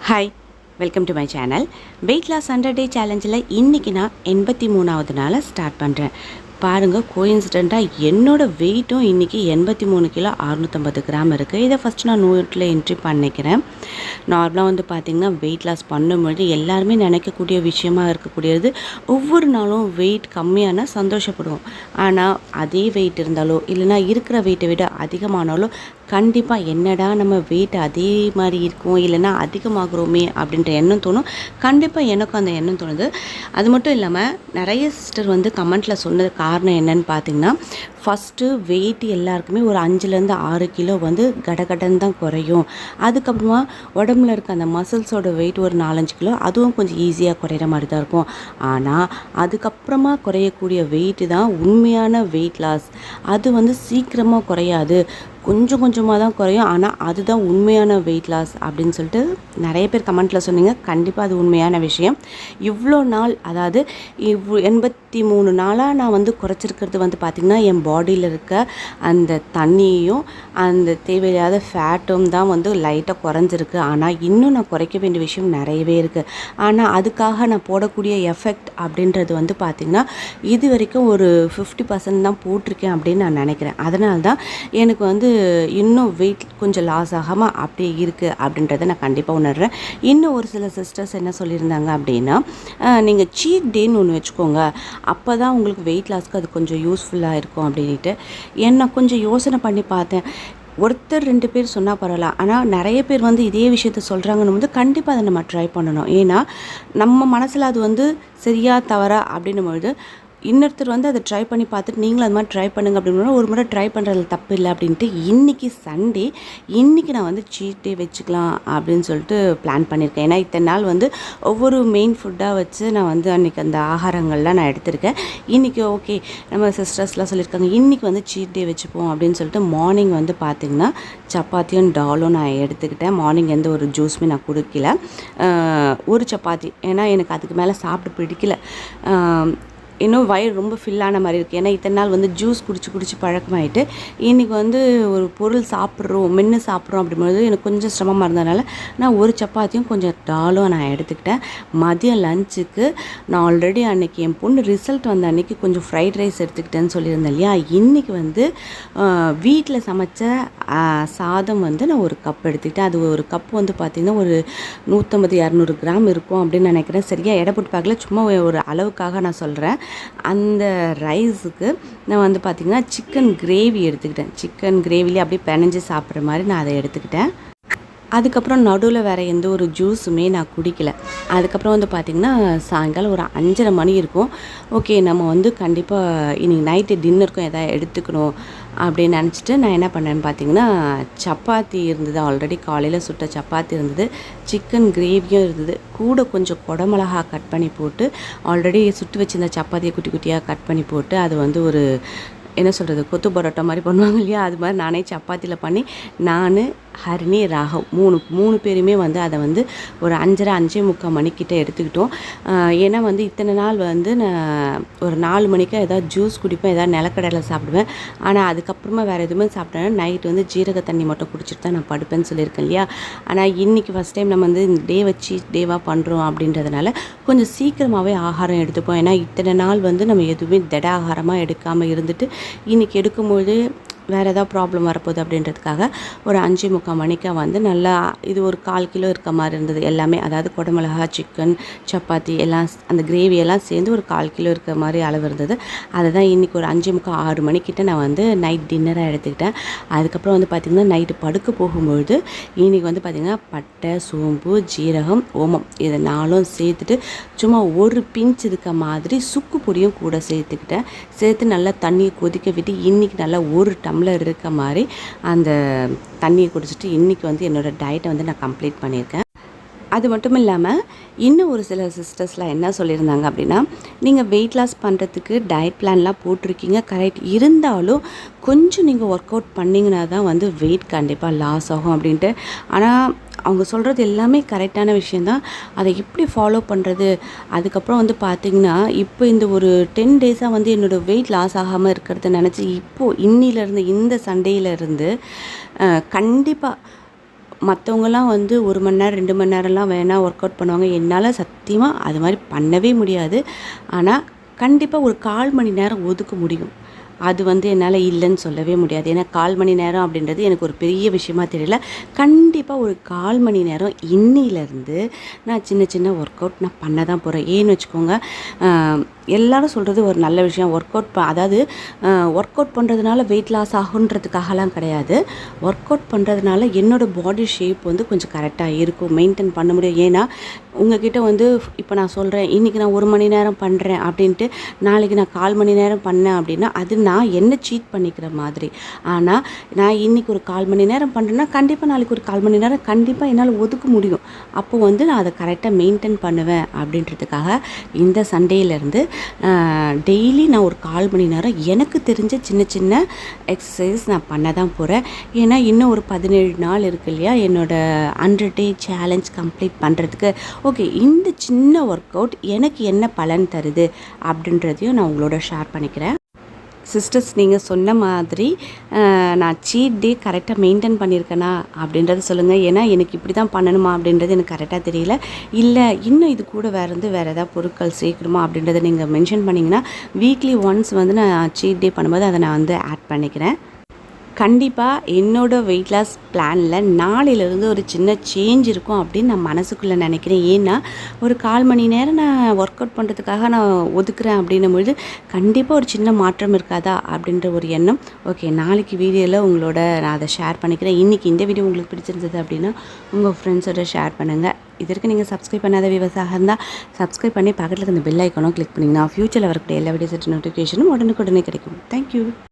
Hi, welcome to my channel. Weight loss 100 day சேலஞ்சில் இன்றைக்கி நான் 83வது நாளை ஸ்டார்ட் பண்ணுறேன். பாருங்கள், கோயின்சிடெண்ட்டாக என்னோடய வெயிட்டும் இன்றைக்கி 83 கிலோ 650 கிராம் இருக்குது. இதை ஃபஸ்ட்டு நான் நோட்டில் என்ட்ரி பண்ணிக்கிறேன். நார்மலாக வந்து பார்த்திங்கன்னா வெயிட் லாஸ் பண்ணும்பொழுது எல்லாருமே நினைக்கக்கூடிய விஷயமாக இருக்கக்கூடியது, ஒவ்வொரு நாளும் வெயிட் கம்மியான சந்தோஷப்படுவோம். ஆனால் அதே வெயிட் இருந்தாலோ இல்லைனா இருக்கிற வெயிட்டை விட அதிகமானாலோ கண்டிப்பாக என்னடா நம்ம வெயிட் அதே மாதிரி இருக்கும் இல்லைனா அதிகமாகிறோமே அப்படின்ற எண்ணம் தோணும். கண்டிப்பாக எனக்கும் அந்த எண்ணம் தோணுது. அது மட்டும் இல்லாமல் நிறைய சிஸ்டர் வந்து கமெண்ட்டில் சொன்னது காரணம் என்னன்னு பார்த்தீங்கன்னா, ஃபஸ்ட்டு வெயிட் எல்லாருக்குமே ஒரு 5லேருந்து 6 கிலோ வந்து கடகடன் தான் குறையும். அதுக்கப்புறமா உடம்புல இருக்க அந்த மசில்ஸோட வெயிட் ஒரு 4-5 கிலோ அதுவும் கொஞ்சம் ஈஸியாக குறையிற மாதிரி தான் இருக்கும். ஆனால் அதுக்கப்புறமா குறையக்கூடிய வெயிட்டு தான் உண்மையான வெயிட் லாஸ். அது வந்து சீக்கிரமாக குறையாது, கொஞ்சம் கொஞ்சமாக தான் குறையும். ஆனால் அதுதான் உண்மையான வெயிட் லாஸ் அப்படின்னு சொல்லிட்டு நிறைய பேர் கமெண்ட்டில் சொன்னீங்க. கண்டிப்பாக அது உண்மையான விஷயம். இவ்வளோ நாள், அதாவது 83 நாளாக நான் வந்து குறைச்சிருக்கிறது வந்து பார்த்திங்கன்னா, என் பாடியில் இருக்க அந்த தண்ணியும் அந்த தேவையில்லாத ஃபேட்டும் தான் வந்து லைட்டாக குறைஞ்சிருக்கு. ஆனால் இன்னும் நான் குறைக்க வேண்டிய விஷயம் நிறையவே இருக்குது. ஆனால் அதுக்காக நான் போடக்கூடிய எஃபெக்ட் அப்படின்றது வந்து பார்த்திங்கன்னா, இது வரைக்கும் ஒரு 50% தான் போட்டிருக்கேன் அப்படின்னு நான் நினைக்கிறேன். அதனால தான் எனக்கு வந்து இன்னும் வெயிட் கொஞ்சம் லாஸ் ஆகாமல் அப்படியே இருக்குது அப்படின்றத நான் கண்டிப்பாக உணர்கிறேன். இன்னும் ஒரு சில சிஸ்டர்ஸ் என்ன சொல்லியிருந்தாங்க அப்படின்னா, நீங்கள் சீட் டேன்னு ஒன்று வச்சுக்கோங்க, அப்போ தான் உங்களுக்கு வெயிட் லாஸ்க்கு அது கொஞ்சம் யூஸ்ஃபுல்லாக இருக்கும் அப்படின்ட்டு. என்ன கொஞ்சம் யோசனை பண்ணி பார்த்தேன். ஒருத்தர் 2 பேர் சொன்னால் பரவாயில்ல, ஆனால் நிறைய பேர் வந்து இதே விஷயத்த சொல்கிறாங்கன்னு வந்து கண்டிப்பாக அதை நம்ம ட்ரை பண்ணணும். ஏன்னா நம்ம மனசில் அது வந்து சரியா தவறா அப்படின்னும் பொழுது இன்னொருத்தர் வந்து அதை ட்ரை பண்ணி பார்த்துட்டு நீங்களும் அது மாதிரி ட்ரை பண்ணுங்க அப்படின்னா ஒரு முறை ட்ரை பண்ணுறதுல தப்பு இல்லை அப்படின்ட்டு இன்றைக்கி சண்டே, இன்றைக்கி நான் வந்து சீட் டே வச்சுக்கலாம் அப்படின்னு சொல்லிட்டு பிளான் பண்ணியிருக்கேன். ஏன்னா இத்தனை நாள் வந்து ஒவ்வொரு மெயின் ஃபுட்டாக வச்சு நான் வந்து அன்றைக்கி அந்த ஆகாரங்கள்லாம் நான் எடுத்திருக்கேன். இன்றைக்கி ஓகே, நம்ம சிஸ்டர்ஸ்லாம் சொல்லியிருக்காங்க இன்றைக்கி வந்து சீட் டே வச்சுப்போம் அப்படின்னு சொல்லிட்டு மார்னிங் வந்து பார்த்திங்கன்னா சப்பாத்தியும் டாலும் நான் எடுத்துக்கிட்டேன். மார்னிங் எந்த ஒரு ஜூஸுமே நான் குடிக்கல. ஒரு சப்பாத்தி, ஏன்னா எனக்கு அதுக்கு மேலே சாப்பிட்டு பிடிக்கல. இன்னும் வயிறு ரொம்ப ஃபில்லான மாதிரி இருக்குது. ஏன்னா இத்தனை நாள் வந்து ஜூஸ் குடிச்சு பழக்கமாயிட்டு இன்றைக்கி வந்து ஒரு பொருள் மென்று சாப்பிட்றோம் அப்படிங்கும்போது எனக்கு கொஞ்சம் சிரமமாக இருந்ததுனால நான் ஒரு சப்பாத்தியும் கொஞ்சம் டாலும் நான் எடுத்துக்கிட்டேன். மதியம் லஞ்சுக்கு நான் ஆல்ரெடி அன்றைக்கி என் பொண்ணு ரிசல்ட் வந்த அன்றைக்கி கொஞ்சம் ஃப்ரைட் ரைஸ் எடுத்துக்கிட்டேன்னு சொல்லியிருந்தேன் இல்லையா. இன்றைக்கி வந்து வீட்டில் சமைச்ச சாதம் வந்து நான் ஒரு கப் எடுத்துக்கிட்டேன். அது ஒரு கப் வந்து பார்த்திங்கன்னா ஒரு 150-200 கிராம் இருக்கும் அப்படின்னு நினைக்கிறேன். சரியாக எடை போட்டு பார்க்கல, சும்மா ஒரு அளவுக்காக நான் சொல்கிறேன். அந்த ரைஸுக்கு நான் வந்து பார்த்திங்கன்னா சிக்கன் கிரேவி எடுத்துக்கிட்டேன். சிக்கன் கிரேவிலே அப்படியே பிணைஞ்சு சாப்பிட்ற மாதிரி நான் அதை எடுத்துக்கிட்டேன். அதுக்கப்புறம் நடுவில் வேறு எந்த ஒரு ஜூஸுமே நான் குடிக்கல. அதுக்கப்புறம் வந்து பார்த்திங்கன்னா சாயங்காலம் ஒரு 5:30 மணி இருக்கும். ஓகே, நம்ம வந்து கண்டிப்பாக இன்றைக்கி நைட்டு டின்னருக்கும் எதாவது எடுத்துக்கணும் அப்படின்னு நினச்சிட்டு நான் என்ன பண்ணேன்னு பார்த்தீங்கன்னா, சப்பாத்தி இருந்தது. ஆல்ரெடி காலையில் சுட்ட சப்பாத்தி இருந்தது, சிக்கன் கிரேவியும் இருந்தது, கூட கொஞ்சம் குடமிளகா கட் பண்ணி போட்டு ஆல்ரெடி சுட்டு வச்சுருந்த சப்பாத்தியை குட்டி குட்டியாக கட் பண்ணி போட்டு அது வந்து ஒரு என்ன சொல்கிறது, கொத்து பரோட்டா மாதிரி பண்ணுவாங்க இல்லையா, அது மாதிரி நானே சப்பாத்தியில் பண்ணி நான், ஹரிணி, ராகவ் மூணு பேருமே வந்து அதை வந்து ஒரு 5:30-5:45 மணிக்கிட்ட எடுத்துக்கிட்டோம். ஏன்னா வந்து இத்தனை நாள் வந்து நான் ஒரு 4 மணிக்கு ஏதாவது ஜூஸ் குடிப்பேன், ஏதாவது நிலக்கடலை சாப்பிடுவேன். ஆனால் அதுக்கப்புறமா வேறு எதுவுமே சாப்பிட்டேன்னா நைட்டு வந்து ஜீரக தண்ணி மட்டும் குடிச்சிட்டு தான் நான் படுப்பேன்னு சொல்லியிருக்கேன் இல்லையா. ஆனால் இன்றைக்கி ஃபஸ்ட் டைம் நம்ம வந்து இந்த டே வச்சு டேவாக பண்ணுறோம் அப்படின்றதுனால கொஞ்சம் சீக்கிரமாகவே ஆகாரம் எடுத்துப்போம். ஏன்னா இத்தனை நாள் வந்து நம்ம எதுவுமே திட ஆகாரமாக எடுக்காமல் இருந்துட்டு இன்றைக்கி எடுக்கும்போது வேறு ஏதாவது ப்ராப்ளம் வரப்போகுது அப்படின்றதுக்காக ஒரு 5:45 மணிக்கு வந்து நல்லா இது ஒரு 1/4 கிலோ இருக்க மாதிரி இருந்தது எல்லாமே. அதாவது குடமிளகா, சிக்கன், சப்பாத்தி எல்லாம் அந்த கிரேவி எல்லாம் சேர்ந்து ஒரு 1/4 கிலோ இருக்க மாதிரி அளவு இருந்தது. அதை தான் இன்றைக்கி ஒரு 5:45-6 மணிக்கிட்ட நான் வந்து நைட் டின்னராக எடுத்துக்கிட்டேன். அதுக்கப்புறம் வந்து பார்த்திங்கன்னா நைட்டு படுக்க போகும்பொழுது இன்றைக்கி வந்து பார்த்திங்கன்னா பட்டை, சோம்பு, ஜீரகம், ஓமம் இதை 4ம் சேர்த்துட்டு சும்மா ஒரு பிஞ்ச் இருக்க மாதிரி சுக்கு பொடியும் கூட சேர்த்து நல்லா தண்ணியை கொதிக்க விட்டு இன்றைக்கி நல்லா ஒரு டம்ளர் இருக்க மாதிரி அந்த தண்ணியை குடிச்சிட்டு இன்றைக்கி வந்து என்னோடய டயட்டை வந்து நான் கம்ப்ளீட் பண்ணியிருக்கேன். அது மட்டும் இல்லாமல் இன்னும் ஒரு சில சிஸ்டர்ஸ்லாம் என்ன சொல்லியிருந்தாங்க அப்படின்னா, நீங்கள் வெயிட் லாஸ் பண்ணுறதுக்கு டயட் பிளான்லாம் போட்டிருக்கீங்க கரெக்ட், இருந்தாலும் கொஞ்சம் நீங்கள் ஒர்க் அவுட் பண்ணிங்கன்னா தான் வந்து வெயிட் கண்டிப்பாக லாஸ் ஆகும் அப்படின்ட்டு. ஆனால் அவங்க சொல்கிறது எல்லாமே கரெக்டான விஷயந்தான். அதை எப்படி ஃபாலோ பண்ணுறது? அதுக்கப்புறம் வந்து பார்த்திங்கன்னா இப்போ இந்த ஒரு 10 டேஸாக வந்து என்னோடய வெயிட் லாஸ் ஆகாமல் இருக்கிறத நினச்சி இப்போது இன்னிலேருந்து இந்த சண்டேயிலேருந்து கண்டிப்பாக மற்றவங்கலாம் வந்து 1 மணி நேரம் 2 மணி நேரம்லாம் வேணால் ஒர்க் அவுட் பண்ணுவாங்க. என்னால் சத்தியமாக அது மாதிரி பண்ணவே முடியாது. ஆனால் கண்டிப்பாக ஒரு 1/4 மணி நேரம் ஒதுக்க முடியும். அது வந்து என்னால் இல்லைன்னு சொல்லவே முடியாது. ஏன்னா 1/4 மணி நேரம் அப்படின்றது எனக்கு ஒரு பெரிய விஷயமா தெரியல. கண்டிப்பாக ஒரு 1/4 மணி நேரம் இன்னிலேருந்து நான் சின்ன சின்ன ஒர்க் அவுட் நான் பண்ண தான் போகிறேன். ஏன்னு வச்சுக்கோங்க, எல்லாரும் சொல்கிறது ஒரு நல்ல விஷயம். அதாவது ஒர்க் அவுட் பண்ணுறதுனால வெயிட் லாஸ் ஆகுன்றதுக்காகலாம் கிடையாது. ஒர்க் அவுட் பண்ணுறதுனால என்னோடய பாடி ஷேப் வந்து கொஞ்சம் கரெக்டாக இருக்கும், மெயின்டைன் பண்ண முடியும். ஏன்னா உங்ககிட்ட வந்து இப்போ நான் சொல்கிறேன், இன்றைக்கி நான் 1 மணி நேரம் பண்ணுறேன் அப்படின்ட்டு நாளைக்கு நான் 1/4 மணி நேரம் பண்ணேன் அப்படின்னா அது நான் என்ன சீட் பண்ணிக்கிற மாதிரி. ஆனால் நான் இன்றைக்கி ஒரு 1/4 மணி நேரம் பண்ணுறேன்னா கண்டிப்பாக நாளைக்கு ஒரு 1/4 மணி நேரம் கண்டிப்பாக என்னால் ஒதுக்க முடியும். அப்போ வந்து நான் அதை கரெக்டாக மெயின்டைன் பண்ணுவேன் அப்படின்றதுக்காக இந்த சண்டேலேருந்து டெய்லி நான் ஒரு 1/4 மணி நேரம் எனக்கு தெரிஞ்ச சின்ன சின்ன எக்ஸசைஸ் நான் பண்ண தான் போகிறேன். ஏன்னா இன்னும் ஒரு 17 நாள் இருக்கு இல்லையா என்னோடய 100 டே சேலஞ்ச் கம்ப்ளீட் பண்ணுறதுக்கு. ஓகே, இந்த சின்ன ஒர்க் அவுட் எனக்கு என்ன பலன் தருது அப்படின்றதையும் நான் உங்களோட ஷேர் பண்ணிக்கிறேன். சிஸ்டர்ஸ், நீங்கள் சொன்ன மாதிரி நான் சீட் டே கரெக்டாக மெயின்டைன் பண்ணியிருக்கேனா அப்படின்றத சொல்லுங்கள். ஏன்னா எனக்கு இப்படி தான் பண்ணணுமா அப்படின்றது எனக்கு கரெக்டாக தெரியல. இல்லை இன்னும் இது கூட வேறு ஏதாவது பொருட்கள் சேர்க்கணுமா அப்படின்றத நீங்கள் மென்ஷன் பண்ணிங்கன்னா வீக்லி ஒன்ஸ் வந்து நான் சீட் டே பண்ணும்போது அதை நான் வந்து ஆட் பண்ணிக்கிறேன். கண்டிப்பாக என்னோடய வெயிட் லாஸ் பிளானில் நாளையிலேருந்து ஒரு சின்ன சேஞ்ச் இருக்கும் அப்படின்னு நான் மனசுக்குள்ளே நினைக்கிறேன். ஏன்னா ஒரு 1/4 மணி நேரம் நான் ஒர்க் அவுட் பண்ணுறதுக்காக நான் ஒதுக்குறேன் அப்படின்னும்பொழுது கண்டிப்பாக ஒரு சின்ன மாற்றம் இருக்காதா அப்படின்ற ஒரு எண்ணம். ஓகே, நாளைக்கு வீடியோவில் உங்களோட நான் அதை ஷேர் பண்ணிக்கிறேன். இன்றைக்கி இந்த வீடியோ உங்களுக்கு பிடிச்சிருந்தது அப்படின்னா உங்கள் ஃப்ரெண்ட்ஸோட ஷேர் பண்ணுங்கள். இதற்கு நீங்கள் சப்ஸ்கிரைப் பண்ணாத வியூவர்ஸாக இருந்தால் சப்ஸ்கிரைப் பண்ணி பக்கத்தில் இருந்த பெல் ஐக்கானும் கிளிக் பண்ணிங்கன்னா ஃப்யூச்சரில் வரக்கூடிய எல்லா வீடியோஸ் நோட்டிஃபிகேஷனும் உடனுக்குடனே கிடைக்கும். தேங்க்யூ.